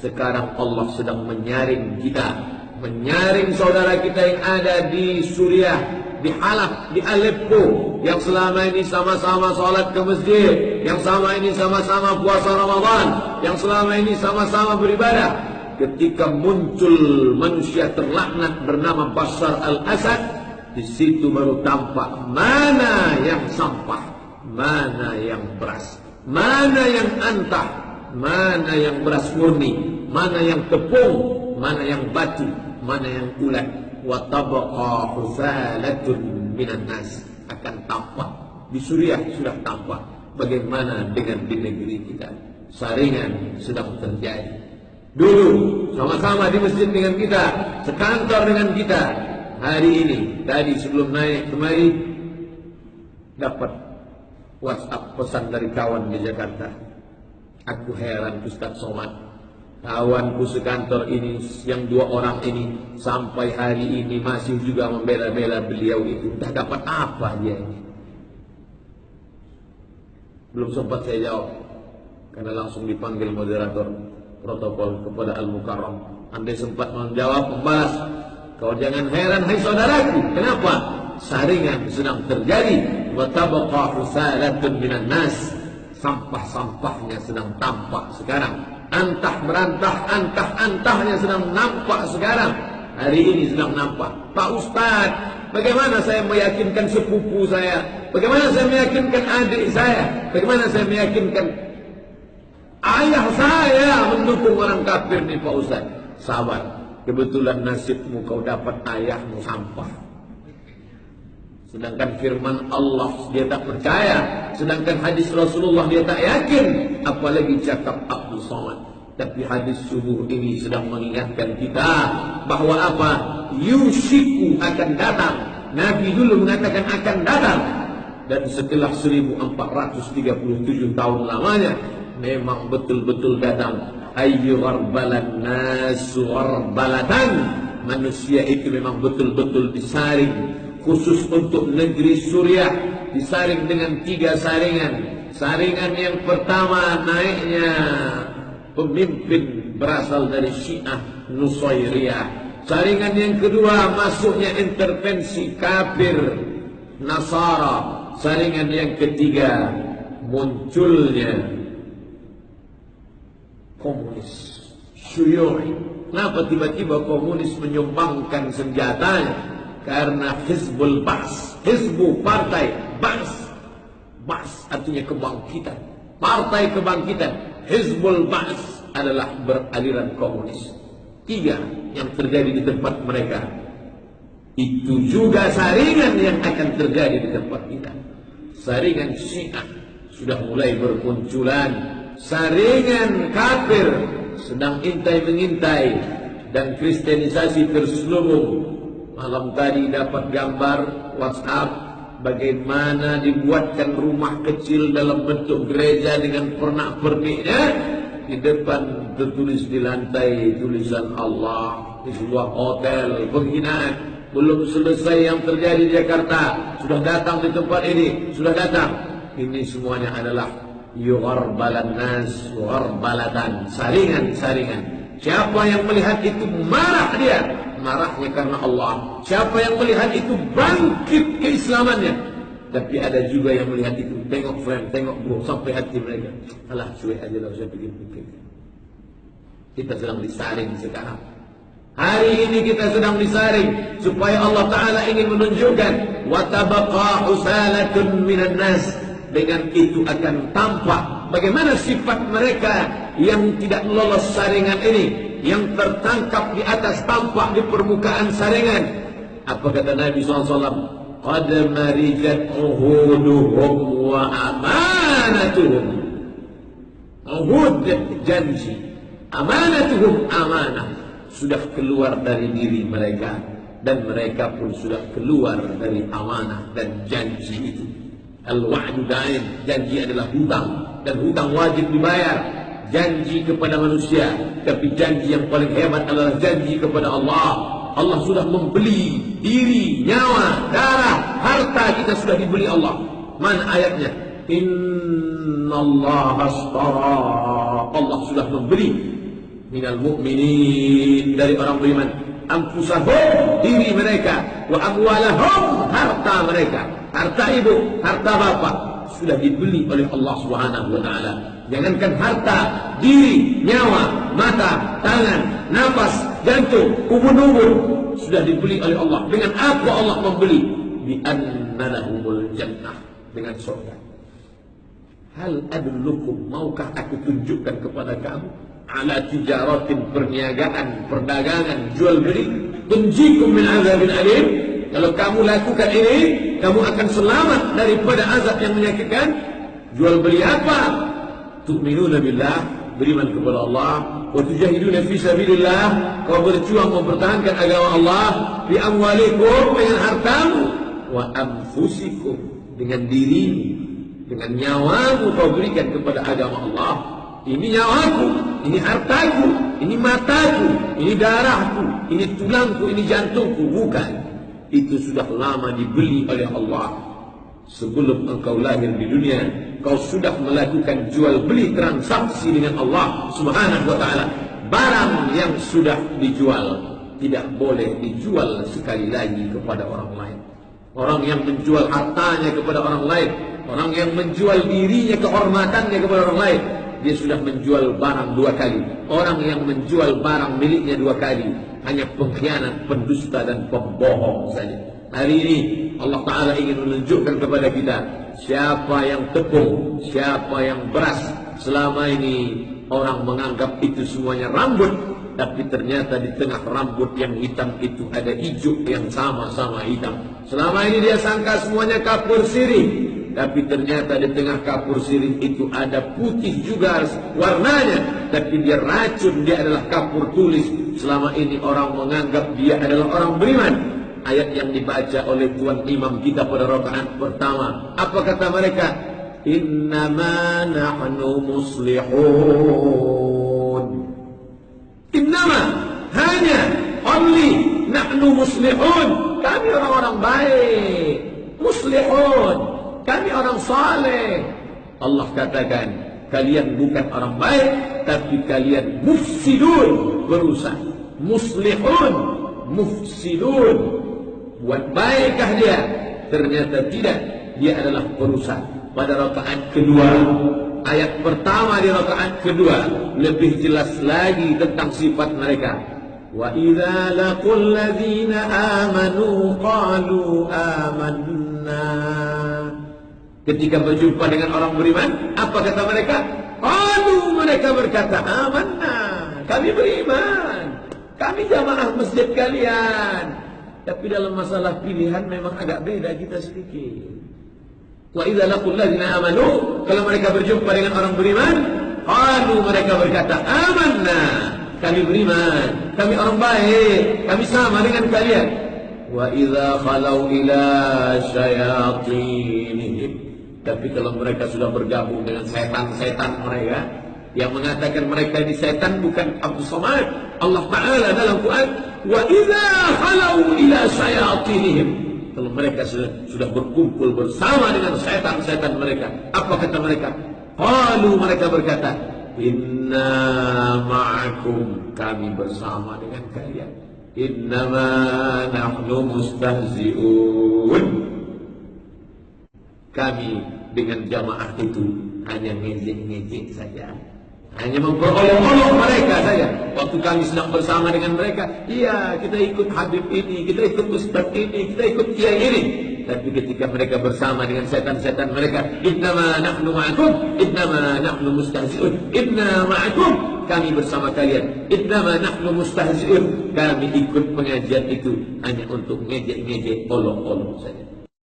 Sekarang Allah sedang menyaring kita, menyaring saudara kita yang ada di Suriah, di Halab, di Aleppo, yang selama ini sama-sama sholat ke masjid, yang selama ini sama-sama puasa Ramadan, yang selama ini sama-sama beribadah. Ketika muncul manusia terlaknat bernama Bashar al-Assad, di situ baru tampak mana yang sampah, mana yang beras, mana yang antah, mana yang beras murni, mana yang tepung, mana yang batu, mana yang ulat. Wa tabqa husalatun minan nas, akan tampak. Di Suriah sudah tampak. Bagaimana dengan di negeri kita? Saringan sedang terjadi. Dulu sama-sama di masjid dengan kita, sekantor dengan kita. Hari ini, tadi sebelum naik kemari, dapat WhatsApp pesan dari kawan di Jakarta. Aku heran Ustaz Somad, kawanku sekantor ini, yang 2 orang ini, sampai hari ini masih juga membela-bela beliau itu. Entah dapat apa dia ini. Belum sempat saya jawab, karena langsung dipanggil moderator protokol kepada Al-Mukarram. Andai sempat menjawab, membalas, kau jangan heran hai saudaraku. Kenapa? Saringan sedang terjadi. Wa tabqa husalatun minan nas, sampah-sampahnya sedang tampak sekarang. Antah berantah, antah-antahnya sedang nampak sekarang. Hari ini sedang nampak. Pak Ustaz, bagaimana saya meyakinkan sepupu saya? Bagaimana saya meyakinkan adik saya? Bagaimana saya meyakinkan ayah saya mendukung orang kafir nih Pak Ustaz? Sabar, kebetulan nasibmu kau dapat ayahmu sampah. Sedangkan firman Allah dia tak percaya, sedangkan hadis Rasulullah dia tak yakin, apalagi cakap Abdul Somad. Tapi hadis subuh ini sedang mengingatkan kita bahwa apa? Yushiku akan datang. Nabi dulu mengatakan akan datang. Dan setelah 1437 tahun lamanya, memang betul-betul datang. Ayyu gharbalan nasu gharbalatan, manusia itu memang betul-betul disaring. Khusus untuk negeri Suriah disaring dengan 3 saringan. Saringan yang pertama, naiknya pemimpin berasal dari Syiah Nusairiyah. Saringan yang kedua, masuknya intervensi kafir Nasara. Saringan yang ketiga, munculnya komunis Syuyu'i. Kenapa tiba-tiba komunis menyumbangkan senjatanya? Karena Hizbul Ba'as, Hizbu partai, Ba'as, Ba'as artinya kebangkitan, partai kebangkitan. Hizbul Ba'as adalah beraliran komunis. 3 yang terjadi di tempat mereka, itu juga saringan yang akan terjadi di tempat kita. Saringan Syiah sudah mulai bermunculan. Saringan kafir sedang intai-mengintai, dan kristenisasi terselubung. Malam tadi dapat gambar WhatsApp bagaimana dibuatkan rumah kecil dalam bentuk gereja dengan pernak-perniknya. Di depan tertulis di lantai tulisan Allah. Di sebuah hotel, penghinaan. Belum selesai yang terjadi di Jakarta, sudah datang di tempat ini, sudah datang. Ini semuanya adalah yughorbalan nas, yughorbalatan, saringan-saringan. Siapa yang melihat itu marah dia, marahnya karena Allah. Siapa yang melihat itu bangkit keislamannya. Tapi ada juga yang melihat itu, tengok friend, tengok bro, sampai hati mereka, alah cuek aja lah, saya pikir-pikir. Kita sedang disaring sekarang. Hari ini kita sedang disaring supaya Allah Ta'ala ingin menunjukkan wa tabqa husalatun minan nas. Dengan itu akan tampak bagaimana sifat mereka yang tidak lolos saringan ini, yang tertangkap di atas, tampak di permukaan saringan. Apa kata Nabi SAW? Qad marijat uhuduhum wa amanatuhum. Uhud janji, amanatuhum amanah, sudah keluar dari diri mereka, dan mereka pun sudah keluar dari amanah dan janji itu. Al-wa'du da'in, janji adalah hutang, dan hutang wajib dibayar. Janji kepada manusia, tapi janji yang paling hebat adalah janji kepada Allah. Allah sudah membeli diri, nyawa, darah, harta kita sudah dibeli Allah. Mana ayatnya? Innallaha ashtara, Allah sudah membeli minal mu'minin, dari orang beriman, anfusahum, diri mereka, wa amwalahum, harta mereka, harta ibu, harta bapak, sudah dibeli oleh Allah Subhanahu wa taala. Jangankan harta, diri, nyawa, mata, tangan, nafas, jantung, ubun-ubun sudah dibeli oleh Allah. Dengan apa Allah membeli? Bi anna lahumul jannah, dengan surga. Hal adullukum, maukah aku tunjukkan kepada kamu, ala tijaratin, perniagaan, perdagangan, jual beli, tunjikum min azabin alim. Kalau kamu lakukan ini, kamu akan selamat daripada azab yang menyakitkan. Jual beli apa? Tu'minuna billah, beriman kepada Allah, wa tujahiduna fi sabilillah, kau berjuang mempertahankan agama Allah, bi amwalikum, dengan hartamu, wa anfusikum, dengan dirimu, dengan nyawamu kau berikan kepada agama Allah. Ini nyawaku, ini hartaku, ini mataku, ini darahku, ini tulangku, ini jantungku. Bukan. Itu sudah lama dibeli oleh Allah. Sebelum engkau lahir di dunia, kau sudah melakukan jual beli, transaksi dengan Allah Subhanahu wa ta'ala. Barang yang sudah dijual tidak boleh dijual sekali lagi kepada orang lain. Orang yang menjual hartanya kepada orang lain, orang yang menjual dirinya, kehormatannya kepada orang lain, dia sudah menjual barang dua kali. Orang yang menjual barang miliknya dua kali hanya pengkhianat, pendusta dan pembohong saja. Hari ini Allah Ta'ala ingin menunjukkan kepada kita siapa yang tepung, siapa yang beras. Selama ini orang menganggap itu semuanya rambut, tapi ternyata di tengah rambut yang hitam itu ada hijau yang sama-sama hitam. Selama ini dia sangka semuanya kapur sirih, tapi ternyata di tengah kapur sirih itu ada putih juga warnanya, tapi dia racun, dia adalah kapur tulis. Selama ini orang menganggap dia adalah orang beriman. Ayat yang dibaca oleh Tuan Imam kita pada rakaat pertama, apa kata mereka? Innama nahnu muslihun. Innama, hanya, only, nahnu muslihun. Kami orang-orang baik. Muslihun, kami orang saleh. Allah katakan, kalian bukan orang baik, tapi kalian mufsidun, berusaha. Muslihun, mufsidun. Buat baikkah dia? Ternyata tidak, dia adalah perusak. Pada rakaat kedua, ayat pertama di rakaat kedua lebih jelas lagi tentang sifat mereka. Wa idza laqul ladzina amanu qalu amanna. Ketika berjumpa dengan orang beriman, apa kata mereka? Qalu, mereka berkata, amanna, kami beriman, kami jamaah masjid kalian. Tapi dalam masalah pilihan memang agak beda kita sedikit. Wa idza laqul ladzina amanu, kalau mereka berjumpa dengan orang beriman, qalu, mereka berkata, amanna, kami beriman, kami orang baik, kami sama dengan kalian. Wa idza khalau ila syayatinihim, tapi kalau mereka sudah bergabung dengan setan-setan mereka yang mengatakan mereka ini setan, bukan Abdus Samad, Allah Ta'ala dalam Quran, wa idza khalau ila syayatinihim, kalau mereka sudah berkumpul bersama dengan setan-setan mereka, apa kata mereka? Qalu, mereka berkata, inna ma'akum, kami bersama dengan kalian. Innama nahnu mustahzi'un, kami dengan jamaah itu hanya ngejek-ngejek saja, hanya memperolok-olok mereka saja. Waktu kami sedang bersama dengan mereka, iya, kita ikut Habib ini, kita ikut Ustaz ini, kita ikut Kiai ini. Tapi ketika mereka bersama dengan setan-setan mereka, innama nahnu ma'akum, innama nahnu mustahzi'un, inna ma'akum, kami bersama kalian, innama nahnu mustahzi'un, kami ikut pengajian itu hanya untuk ngejek-ngejek, olok-olok saja.